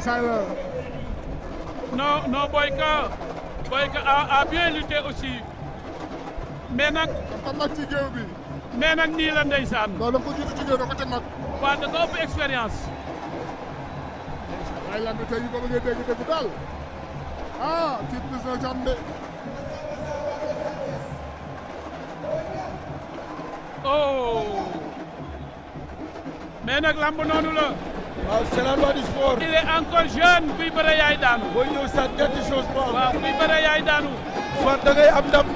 saay-saay la. non Boyka a bien lutté aussi mais nag. dafa mag ci géew bi. mais nag nii la ndeysaan. non dafa ko jiitu ci géew da ko ca mag. waaw da nga ëpp expérience. ay lamb tey yi ko bëggee dégg daal ah tiit bis na ci am de. oh mais nag lamb noonu la. waaw c'est la loi du sport. il est encore jeune kuy bëre yaay daanu. booy ñëw sax ñetti chose moo am. waaw kuy bëre yaay daanu. soit da ngay am ndam.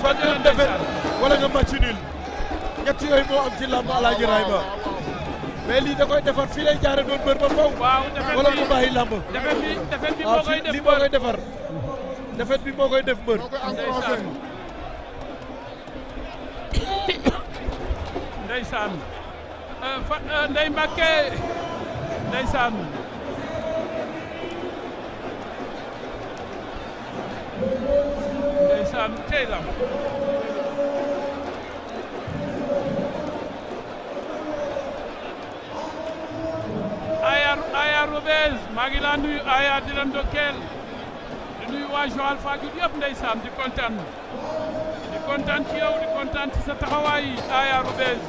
soit nga am defet wala nga match nul. ñett yooyu moo am ci lamb Alaaji Rayba. mais lii da koy defar fii lay jaare doon bër ba faw. waaw defet bi wala mu bàyyi lamb. defet bi moo koy def lii moo koy defar. defet bi moo koy def mbër. moo koy encouragé. ndeysaan Ndeye Mbacke ndeysaan ndeysaan tey lam Aya Robes maa ngi laa nuyu Aya di la ndokkeel di nuyu waa Joal Fadiouth yëpp ndeysaan di kontaan ci yow di kontaan ci sa taxawaay Aya Robes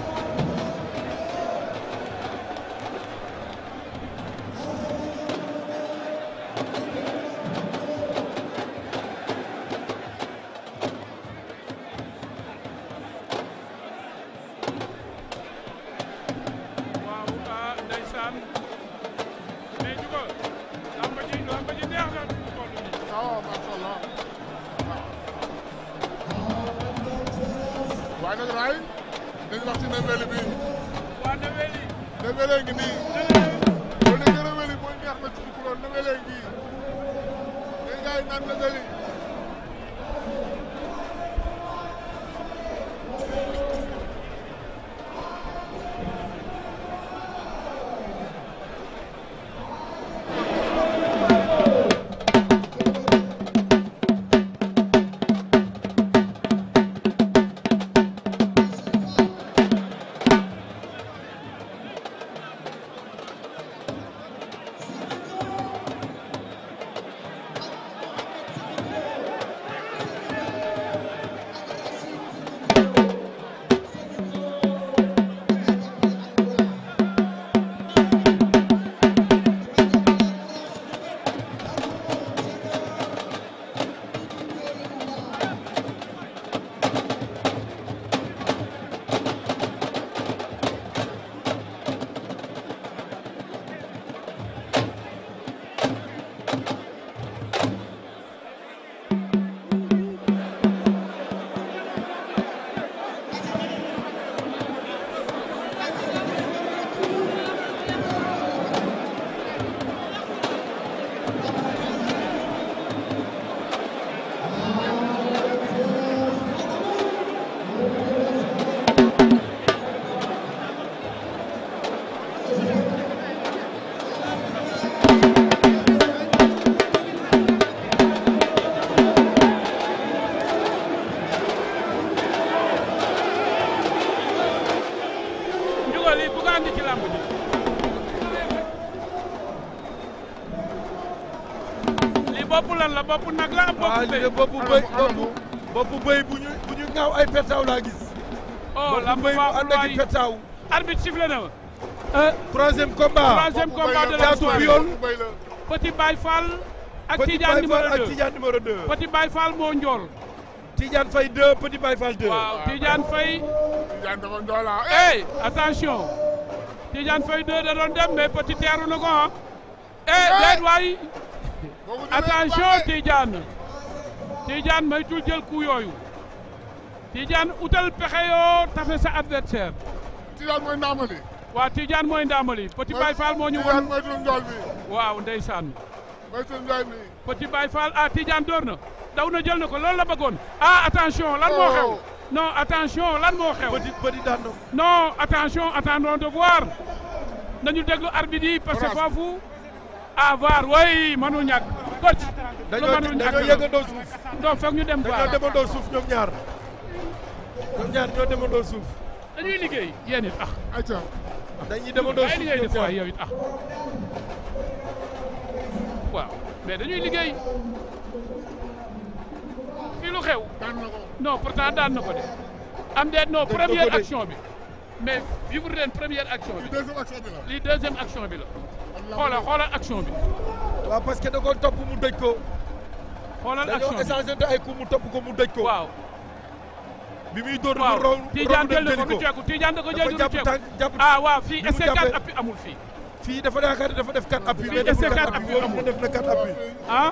bopp nag la am bopp bëy bu ñu ŋaaw ay petaaw laa gis. oh la bëy bu ànd ak petaaw. arbitre sifflé na ma. troisième combat de la soirée Petit Baye Fall ak Tidiane numéro 2 Petit Baye Fall moo njool. Tidiane Faye 2 Petit Baye Fall 2. waaw Tidiane Faye. Tidiane dafa njool ah. hey attention Tidiane Faye 2 da doon dem mais Petit teeru na ko ah. déet waay. attention Tidiane maytul jël coup yooyu Tidiane utal pexe yoo tafe sa adversaire. Tidiane mooy ndaamali. waaw Tidiane mooy ndaamali Petit Baye Fall moo ñu won. moytul njool bi. waaw ndeysaan. moytul njool bi. Petit Baye Fall Tidiane door na daw na jël na ko loolu la bëggoon attention lan moo xew. non attention lan moo xew. Petit daan na. non attention attendons de voir nañu déglu arbitre yi parce que foofu. VAR way mënu ñàkk coach dañoo yëgandoo suuf. non foog ñu dem VAR dañoo demandoo suuf ñoom ñaar ñoo demandoo suuf. dañuy liggéey yéen it ayca dañuy demandoo suuf liggéey def waay yow it waaw mais dañuy liggéey fii lu xew. daan na ko. non pourtant daan na ko de. am déet non première action bi mais vivre leen première action bi. deuxième action bi la. lii deuxième action bi la. xoolal action bi. waaw parce que da ko topp mu dëj ko. xoolal action bi dañoo échangé ay coup mu topp ko mu dëj ko. waaw. bi muy dóor waaw mu raw Tidiane jël na ko du ceeku Tidiane da ko jël du ceeku ah waaw fii est-ce que 4 appui amul fii. fii dafa yaakaar ne dafa def 4 appui. fii est-ce que 4 appui amul def na 4 appui. ah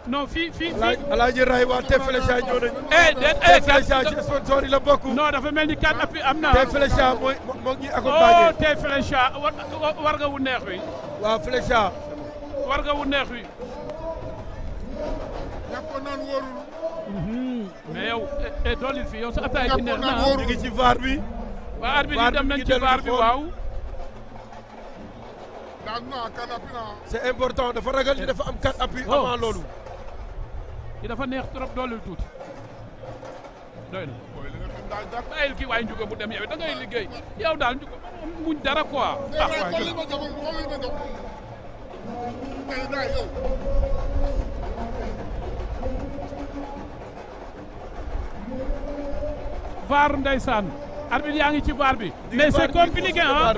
non fii. Alaaji Ray waa Tefelecha ñëw nañu. Tefelecha ci sponsor yi la bokk. non dafa mel ni 4 appui am na. Tefelecha moo ngi accompagné. oh Tefelecha war nga wu neex wi. waaw Felecha. war nga wu neex wi. ñàkkoon naan wóorul. mais yow doolil fi yow sa ataay bi neex na ñu ngi ci VAR bi. waaw arbitre yi dem nañ ci VAR bi waaw. daan naa 4 appui naa. c'est important dafa ragal ni dafa am 4 appui avant loolu. yi dafa neex trop doolil tuuti. doy na. booy li nga xam daal jàpp. bàyyil kii waaye njuga bu dem yow da ngay liggéey yow daal njuga muñ dara quoi. ah waaye waaye li ma jox xoolal ma jox. tey daay yow. VAR ndeysaan arbitre yaa ngi ci VAR bi. mais c'est compliqué ah.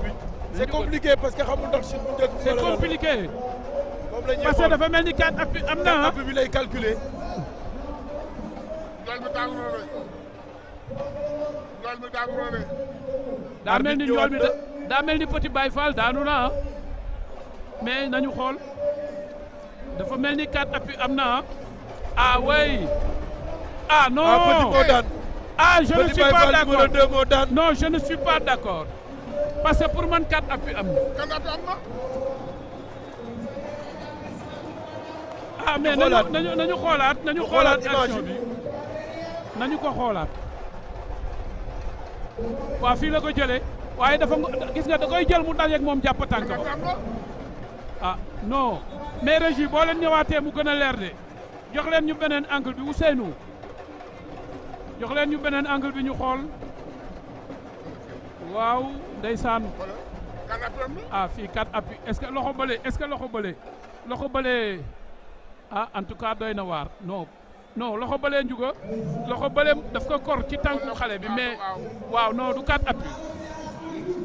c'est compliqué parce que xamul ndax si bu njëkk. c'est compliqué. moom la ñuy parce que dafa mel ni 4 appui am na ah. appui bi lay calculer. loolu mi tàng na de. loolu mi tàng na de. daa mel ni njool mi daa mel ni Petit Baye Fall daanu na ah. mais nañu xool dafa mel ni 4 appui am na ah. ah oui. ah non Petit moo daan. ah je ne suis pas d'accord numéro 2 moo daan. non je ne suis pas d'accord parce que pour man 4 appui am na. 4 appui am na. ah mais nañu xoolaat action bi nañu ko xoolaat. waaw fii la ko jëlee waaye dafa gis nga da koy jël mu dajeeg moom jàpp tànk ba. ah non mais régie boo leen ñëwaatee mu gën a leer de jox leen ñu beneen angle bi Ousseynou jox leen ñu beneen angle bi ñu xool waaw ndeysaan. ah fii 4 appui est-ce que loxo bële ah en tout cas doy na waar non loxo bële njuga loxo bële daf ko kor ci tànku xale bi mais waaw non du 4 appui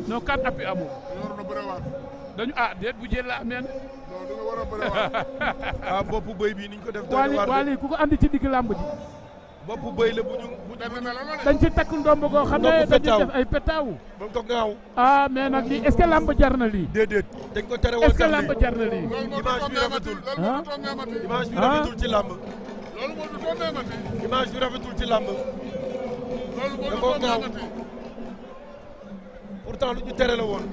non 4 appui amul. dañu déet bu jël la ameen. boppu bëy bi niñ ko def. waali ku ko andi ci digg làmb ji. boppu bëy la bu ñu. dañ ci takk ndomb goo xam ne dañuy def ay petaaw. ba ko ngaaw. mais nag lii est-ce que làmb jar na lii. déedéet dañ ko tere woon. est-ce que làmb jar na lii. image bi rafetul. image bi rafetul ci làmb. image bi rafetul ci làmb. da koo ngaaw pourtant lu ñu tere la woon.